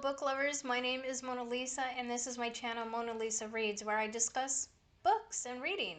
book lovers, my name is Mona Lisa and this is my channel Mona Lisa Reads, where I discuss books and reading.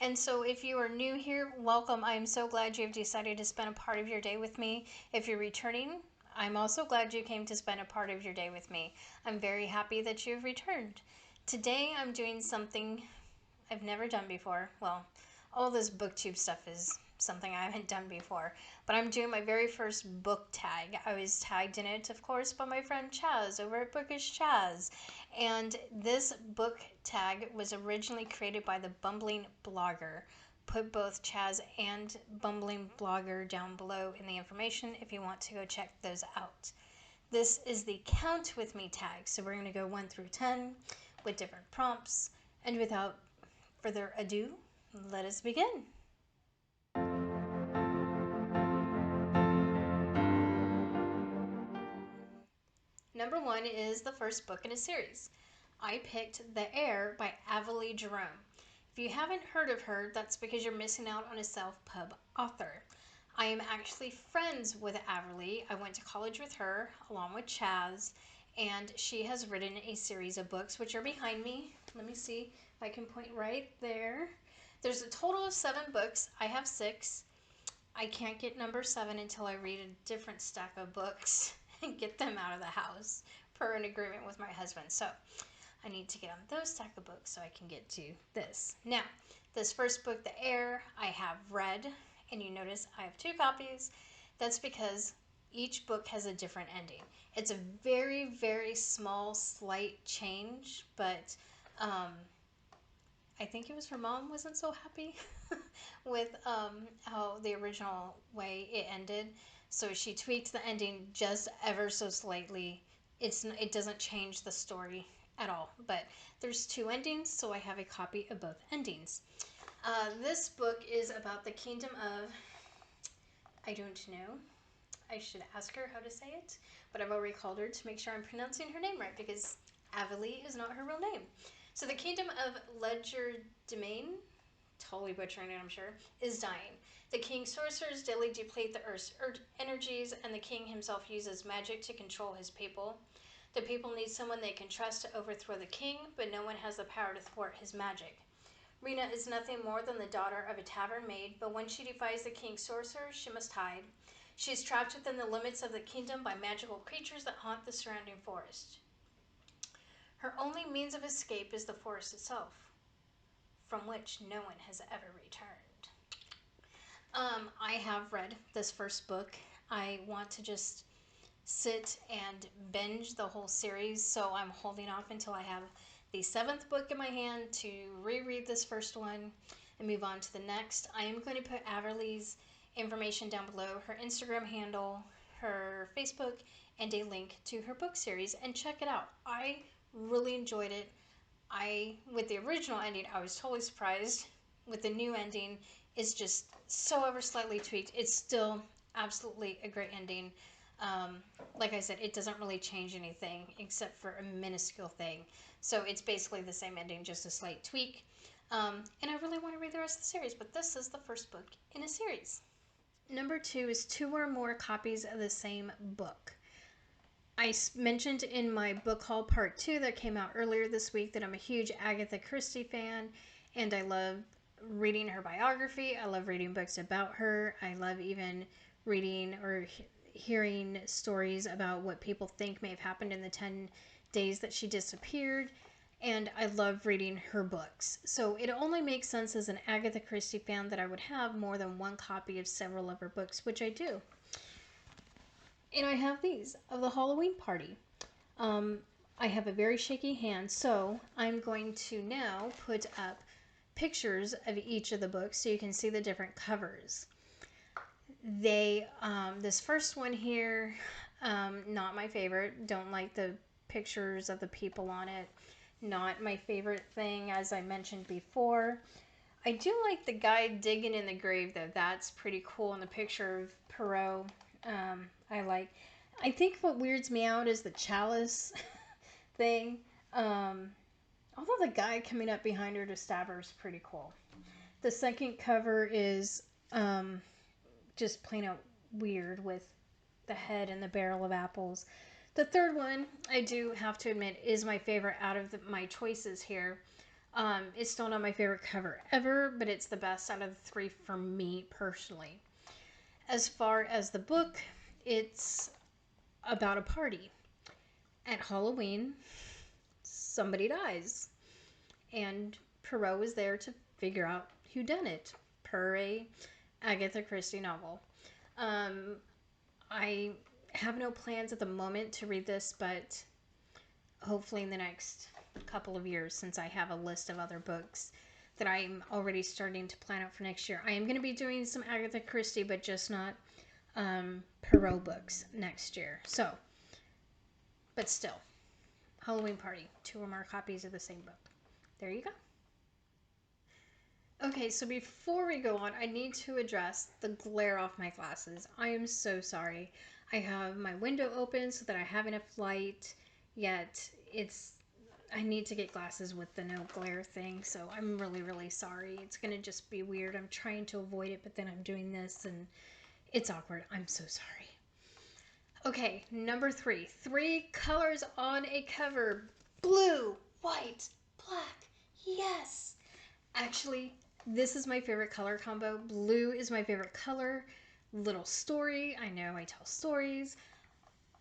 And so if you are new here, welcome. I am so glad you've decided to spend a part of your day with me. If you're returning, I'm also glad you came to spend a part of your day with me. I'm very happy that you've returned. Today I'm doing something I've never done before. Well, all this booktube stuff is something I haven't done before, but I'm doing my very first book tag. I was tagged in it, of course, by my friend Chaz over at Bookish Chaz, and this book tag was originally created by the Bumbling blogger. Put both Chaz and Bumbling blogger down below in the information if you want to go check those out. This is the Count With Me tag, so we're going to go 1 through 10 with different prompts, and without further ado, let us begin. Number 1 is the first book in a series. I picked The Heir by Avalee Jerome. If you haven't heard of her, that's because you're missing out on a self-pub author. I am actually friends with Avalee. I went to college with her along with Chaz, and she has written a series of books which are behind me. Let me see if I can point right there. There's a total of 7 books. I have 6. I can't get number 7 until I read a different stack of books and get them out of the house per an agreement with my husband. So I need to get on those stack of books so I can get to this. Now, this first book, The Heir, I have read, and you notice I have 2 copies. That's because each book has a different ending. It's a very, very small, slight change, but I think it was her mom wasn't so happy with how the original way it ended. So she tweaked the ending just ever so slightly. It doesn't change the story at all. But there's 2 endings, so I have a copy of both endings. This book is about the kingdom of, I don't know. I should ask her how to say it, but I've already called her to make sure I'm pronouncing her name right because Avalee is not her real name. So the kingdom of Legerdemain, totally butchering it I'm sure, is dying. The king's sorcerers daily deplete the earth's energies, and the king himself uses magic to control his people. The people need someone they can trust to overthrow the king, but no one has the power to thwart his magic. Rena is nothing more than the daughter of a tavern maid, but when she defies the king's sorcerers, she must hide. She is trapped within the limits of the kingdom by magical creatures that haunt the surrounding forest. Her only means of escape is the forest itself, from which no one has ever returned. I have read this first book. I want to just sit and binge the whole series, so I'm holding off until I have the 7th book in my hand to reread this first one and move on to the next. I am going to put Avalee's information down below, her Instagram handle, her Facebook, and a link to her book series, and check it out. I really enjoyed it. With the original ending, I was totally surprised. With the new ending, it's just so ever slightly tweaked. It's still absolutely a great ending. Like I said, it doesn't really change anything except for a minuscule thing. So it's basically the same ending, just a slight tweak. And I really want to read the rest of the series, but this is the first book in a series. Number 2 is 2 or more copies of the same book. I mentioned in my book haul part 2 that came out earlier this week that I'm a huge Agatha Christie fan, and I love reading her biography. I love reading books about her. I love even reading or hearing stories about what people think may have happened in the 10 days that she disappeared, and I love reading her books. So it only makes sense as an Agatha Christie fan that I would have more than 1 copy of several of her books, which I do. And I have these of the Halloween Party. I have a very shaky hand, so I'm going to now put up pictures of each of the books so you can see the different covers. This first one here, not my favorite. Don't like the pictures of the people on it. Not my favorite thing, as I mentioned before. I do like the guy digging in the grave, though. That's pretty cool. In the picture of Perot, I think what weirds me out is the chalice thing. Although the guy coming up behind her to stab her is pretty cool. The second cover is just plain out weird with the head and the barrel of apples. The third one, I do have to admit, is my favorite out of my choices here. It's still not my favorite cover ever, but it's the best out of the three for me personally. As far as the book, it's about a party. At Halloween, somebody dies, and Perot is there to figure out who done it, per a Agatha Christie novel. Um, I have no plans at the moment to read this, but hopefully in the next couple of years, since I have a list of other books that I'm already starting to plan out for next year. I am going to be doing some Agatha Christie, but just not Perot books next year. So, but still, Halloween Party, 2 or more copies of the same book. There you go. Okay, so before we go on, I need to address the glare off my glasses. I am so sorry. I have my window open so that I have enough light, yet I need to get glasses with the no glare thing, so I'm really, really sorry. It's going to just be weird. I'm trying to avoid it, but then I'm doing this, and it's awkward. I'm so sorry. Okay, number 3. 3 colors on a cover. Blue, white, black. Yes! Actually, this is my favorite color combo. Blue is my favorite color. Little story. I know I tell stories.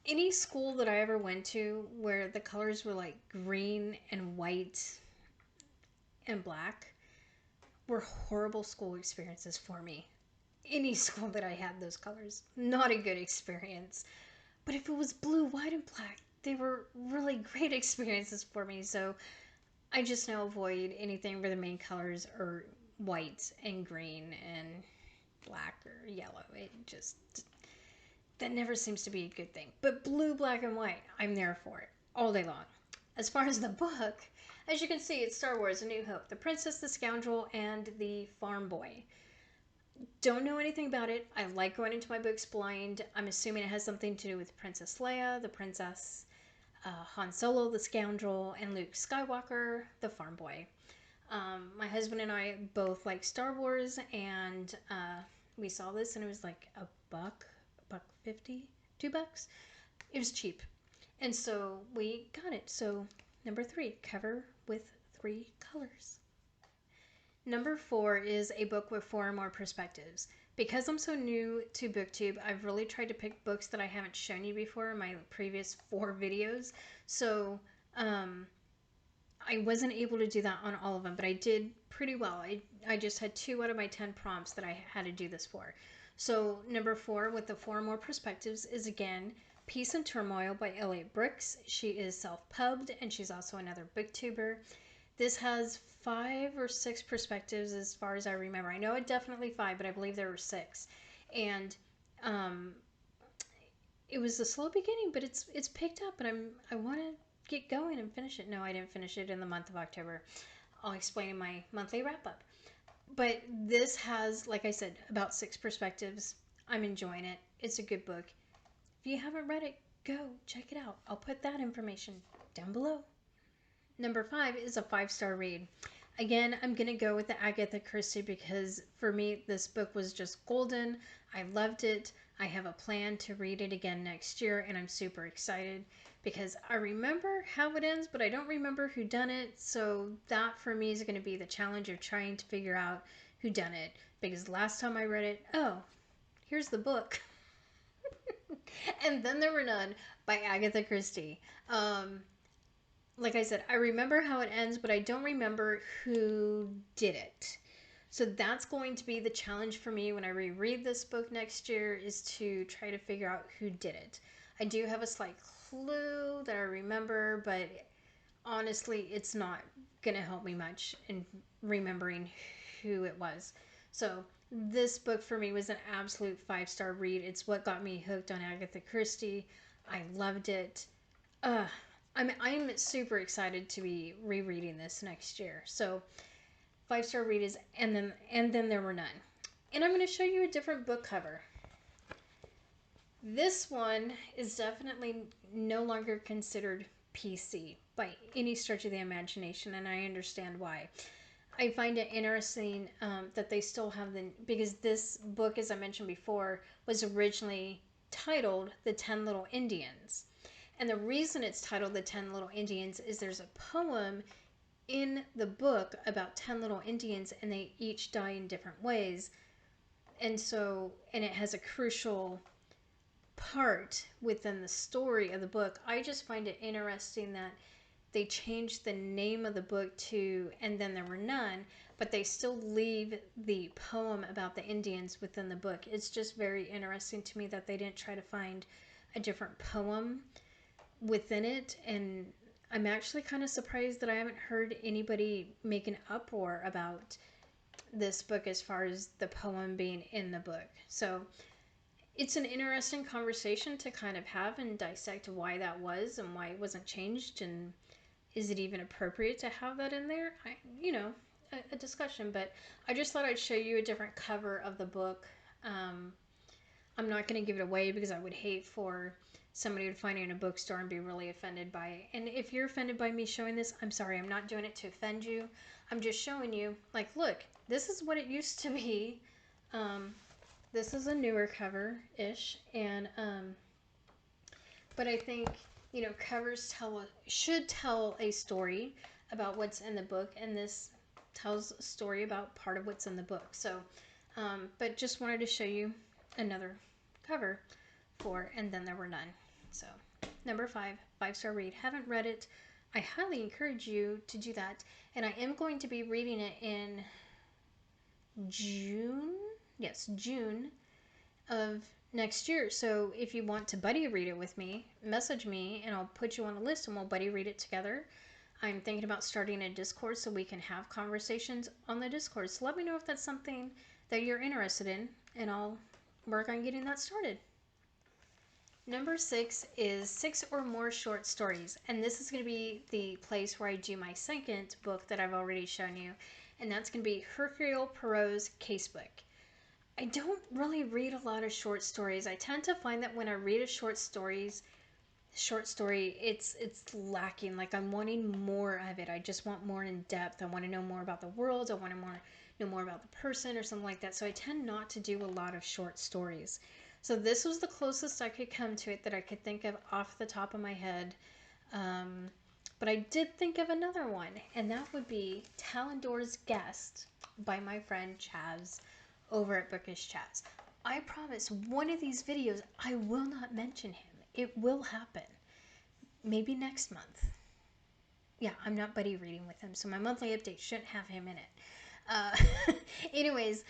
Any school that I ever went to where the colors were like green and white and black were horrible school experiences for me. Any school that I had those colors, not a good experience. But if it was blue, white, and black, they were really great experiences for me. So I just now avoid anything where the main colors are white and green and black or yellow. It just, that never seems to be a good thing. But blue, black, and white, I'm there for it all day long. As far as the book, as you can see, it's Star Wars: A New Hope, The Princess, the Scoundrel, and the Farm Boy. Don't know anything about it. I like going into my books blind. I'm assuming it has something to do with Princess Leia, the princess, Han Solo, the scoundrel, and Luke Skywalker, the farm boy. My husband and I both like Star Wars, and we saw this, and it was like a buck 50, $2. It was cheap, and so we got it. So number 3, cover with 3 colors. Number 4 is a book with 4 or more perspectives. Because I'm so new to BookTube, I've really tried to pick books that I haven't shown you before in my previous 4 videos. So I wasn't able to do that on all of them, but I did pretty well. I just had 2 out of my 10 prompts that I had to do this for. So number 4 with the 4 or more perspectives is again Peace and Turmoil by Elliot Brooks. She is self-pubbed and she's also another booktuber. This has 5 or 6 perspectives as far as I remember. I know it definitely 5, but I believe there were 6. And it was a slow beginning, but it's picked up, and I want to get going and finish it. No, I didn't finish it in the month of October. I'll explain in my monthly wrap up. But this has, like I said, about 6 perspectives. I'm enjoying it. It's a good book. If you haven't read it, go check it out. I'll put that information down below. Number 5 is a 5-star read. Again, I'm going to go with the Agatha Christie because for me, this book was just golden. I loved it. I have a plan to read it again next year, and I'm super excited because I remember how it ends, but I don't remember who done it. So that for me is going to be the challenge of trying to figure out who done it. Because last time I read it, oh, here's the book. And Then There Were None by Agatha Christie. Like I said, I remember how it ends, but I don't remember who did it. So that's going to be the challenge for me when I reread this book next year, is to try to figure out who did it. I do have a slight clue that I remember, but honestly, it's not going to help me much in remembering who it was. So this book for me was an absolute 5-star read. It's what got me hooked on Agatha Christie. I loved it. I'm super excited to be rereading this next year. So 5-star read is and then There Were None. And I'm going to show you a different book cover. This one is definitely no longer considered PC by any stretch of the imagination, and I understand why. I find it interesting that they still have because this book, as I mentioned before, was originally titled The 10 Little Indians. And the reason it's titled The 10 Little Indians is there's a poem in the book about 10 little Indians, and they each die in different ways. And it has a crucial part within the story of the book. I just find it interesting that they changed the name of the book to And Then There Were None, but they still leave the poem about the Indians within the book. It's just very interesting to me that they didn't try to find a different poem within it. And I'm actually kind of surprised that I haven't heard anybody make an uproar about this book as far as the poem being in the book. So it's an interesting conversation to kind of have and dissect why that was and why it wasn't changed, and is it even appropriate to have that in there? A discussion. But I just thought I'd show you a different cover of the book. I'm not going to give it away because I would hate for somebody to find it in a bookstore and be really offended by it. And if you're offended by me showing this, I'm sorry. I'm not doing it to offend you. I'm just showing you, like, look, this is what it used to be. This is a newer cover-ish. And, but I think, covers should tell a story about what's in the book. And this tells a story about part of what's in the book. So, but just wanted to show you another cover for And Then There Were None. So, number 5, 5-star read. Haven't read it. I highly encourage you to do that. And I am going to be reading it in June. Yes, June of next year. So if you want to buddy read it with me, message me and I'll put you on a list and we'll buddy read it together. I'm thinking about starting a Discord so we can have conversations on the Discord. So let me know if that's something that you're interested in, and I'll work on getting that started. Number 6 is 6 or more short stories. And this is going to be the place where I do my second book that I've already shown you. And that's going to be Hercule Poirot's Casebook. I don't really read a lot of short stories. I tend to find that when I read a short story, it's lacking. Like, I'm wanting more of it. I just want more in depth. I want to know more about the world. I want to know more about the person or something like that. So I tend not to do a lot of short stories. So this was the closest I could come to it that I could think of off the top of my head. But I did think of another one, and that would be Talendor's Guest by my friend Chaz over at Bookish Chaz. I promise one of these videos I will not mention him. It will happen. Maybe next month. Yeah, I'm not buddy reading with him, so my monthly update shouldn't have him in it. Anyways,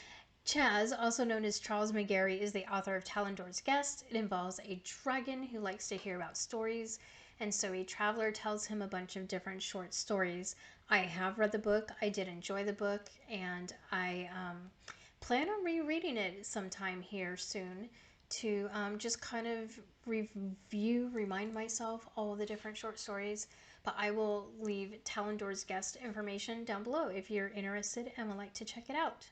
Chaz, also known as Charles McGarry, is the author of Talendor's Guest. It involves a dragon who likes to hear about stories, and so a traveler tells him a bunch of different short stories. I have read the book. I did enjoy the book, and I plan on rereading it sometime here soon to just kind of remind myself all of the different short stories. But I will leave Talendor's Guest information down below if you're interested and would like to check it out.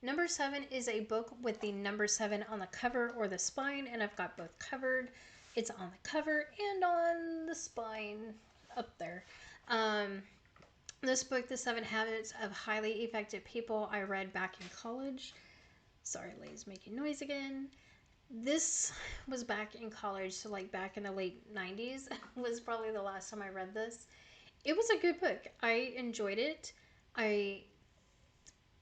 Number 7 is a book with the number 7 on the cover or the spine, and I've got both covered. It's on the cover and on the spine up there. This book, The 7 Habits of Highly Effective People, I read back in college. Sorry, Lay's making noise again. This was back in college, so like back in the late 90s was probably the last time I read this. It was a good book. I enjoyed it. I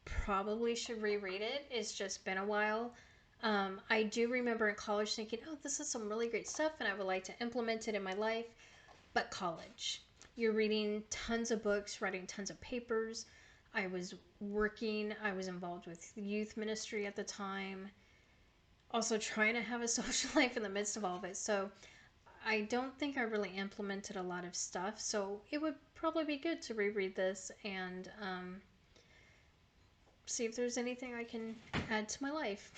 probably should reread it. It's just been a while. I do remember in college thinking, oh, this is some really great stuff and I would like to implement it in my life. But college, you're reading tons of books, writing tons of papers. I was working. I was involved with youth ministry at the time. Also trying to have a social life in the midst of all of it. So I don't think I really implemented a lot of stuff. So it would probably be good to reread this and see if there's anything I can add to my life.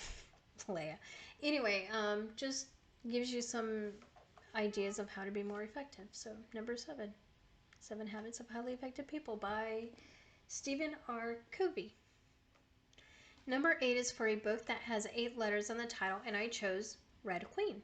Leia. Anyway, just gives you some ideas of how to be more effective. So number 7, 7 Habits of Highly Effective People by Stephen R. Covey. Number 8 is for a book that has 8 letters in the title, and I chose Red Queen.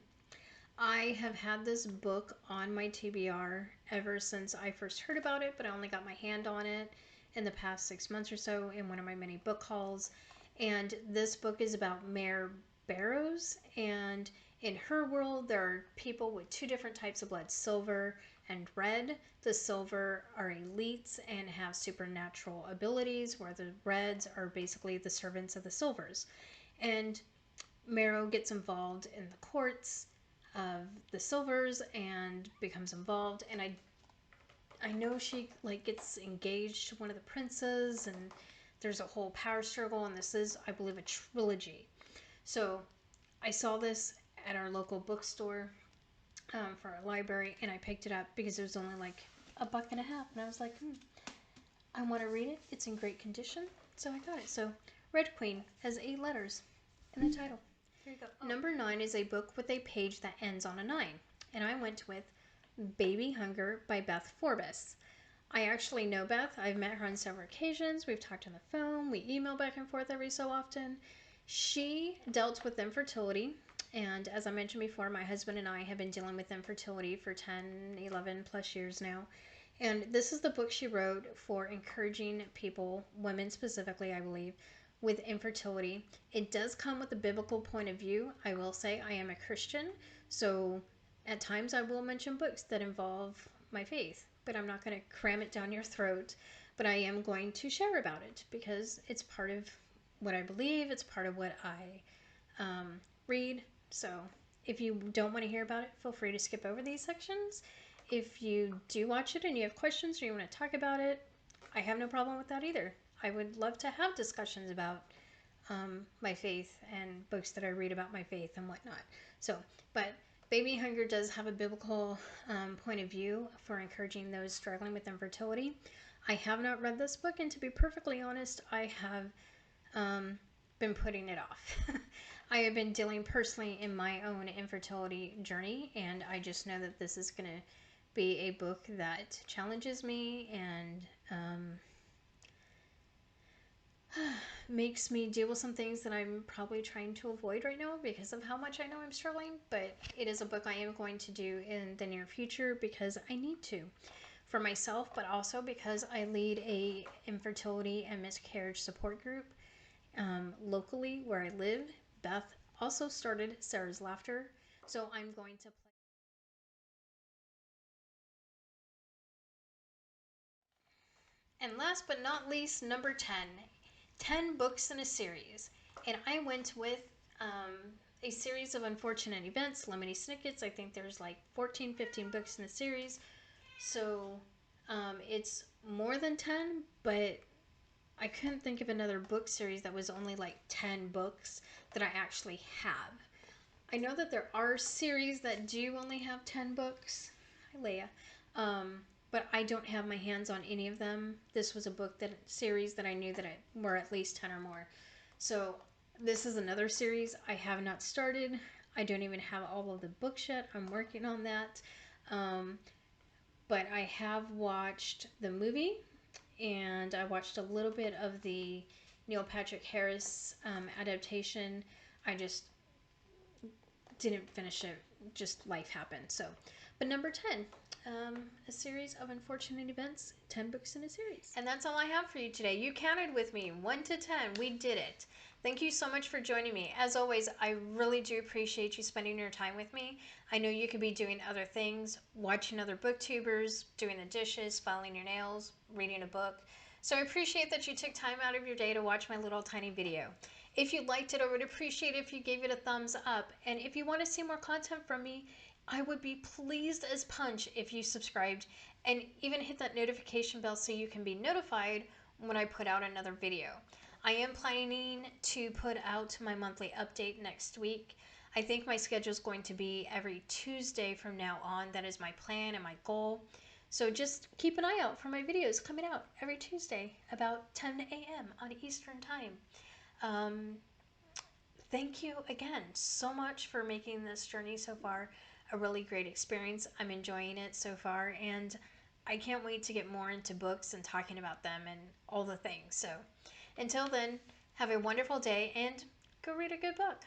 I have had this book on my TBR ever since I first heard about it, but I only got my hand on it in the past 6 months or so in one of my many book hauls. And this book is about Mayor Barrows, and In her world, there are people with two different types of blood, silver and red. The silver are elites and have supernatural abilities, where the reds are basically the servants of the silvers. And Marrow gets involved in the courts of the silvers and becomes involved. And I know she like gets engaged to one of the princes, and there's a whole power struggle. And this is, I believe, a trilogy. So I saw this at our local bookstore for our library, and I picked it up because it was only like $1.50, and I was like, I want to read it. It's in great condition, so I got it. So Red Queen has 8 letters in the title. Here you go. Oh. Number 9 is a book with a page that ends on a 9, and I went with Baby Hunger by Beth Forbes. I actually know Beth. I've met her on several occasions. We've talked on the phone. We email back and forth every so often. She dealt with infertility, and as I mentioned before, my husband and I have been dealing with infertility for 10, 11 plus years now. And this is the book she wrote for encouraging people, women specifically, I believe, with infertility. It does come with a biblical point of view. I will say I am a Christian, so at times I will mention books that involve my faith, but I'm not going to cram it down your throat. But I am going to share about it because it's part of what I believe. It's part of what I read. So if you don't want to hear about it, feel free to skip over these sections. If you do watch it and you have questions or you want to talk about it, I have no problem with that either. I would love to have discussions about my faith and books that I read about my faith and whatnot. So, but Baby Hunger does have a biblical point of view for encouraging those struggling with infertility. I have not read this book, and to be perfectly honest, I have been putting it off. I have been dealing personally in my own infertility journey, and I just know that this is going to be a book that challenges me and makes me deal with some things that I'm probably trying to avoid right now because of how much I know I'm struggling. But it is a book I am going to do in the near future because I need to, for myself, but also because I lead a infertility and miscarriage support group locally where I live. Beth also started Sarah's Laughter, so I'm going to play. And last but not least, number 10, 10 books in a series. And I went with a series of unfortunate events, Lemony Snicket's. I think there's like 14, 15 books in the series. So it's more than 10, but I couldn't think of another book series that was only like 10 books that I actually have. I know that there are series that do only have 10 books. Hi, Leia. But I don't have my hands on any of them. This was a book that series that I knew that were at least 10 or more. So this is another series I have not started. I don't even have all of the books yet. I'm working on that. But I have watched the movie, and I watched a little bit of the Neil Patrick Harris adaptation. I just didn't finish it. Just life happened. So, but number 10, a series of unfortunate events, 10 books in a series. And that's all I have for you today. You counted with me, 1 to 10. We did it. Thank you so much for joining me. As always, I really do appreciate you spending your time with me. I know you could be doing other things, watching other booktubers, doing the dishes, filing your nails, reading a book. So I appreciate that you took time out of your day to watch my little tiny video. If you liked it, I would appreciate it if you gave it a thumbs up. And if you want to see more content from me, I would be pleased as punch if you subscribed and even hit that notification bell so you can be notified when I put out another video. I am planning to put out my monthly update next week. I think my schedule is going to be every Tuesday from now on. That is my plan and my goal. So just keep an eye out for my videos coming out every Tuesday about 10 a.m. on Eastern Time. Thank you again so much for making this journey so far a really great experience. I'm enjoying it so far, and I can't wait to get more into books and talking about them and all the things. So until then, have a wonderful day and go read a good book.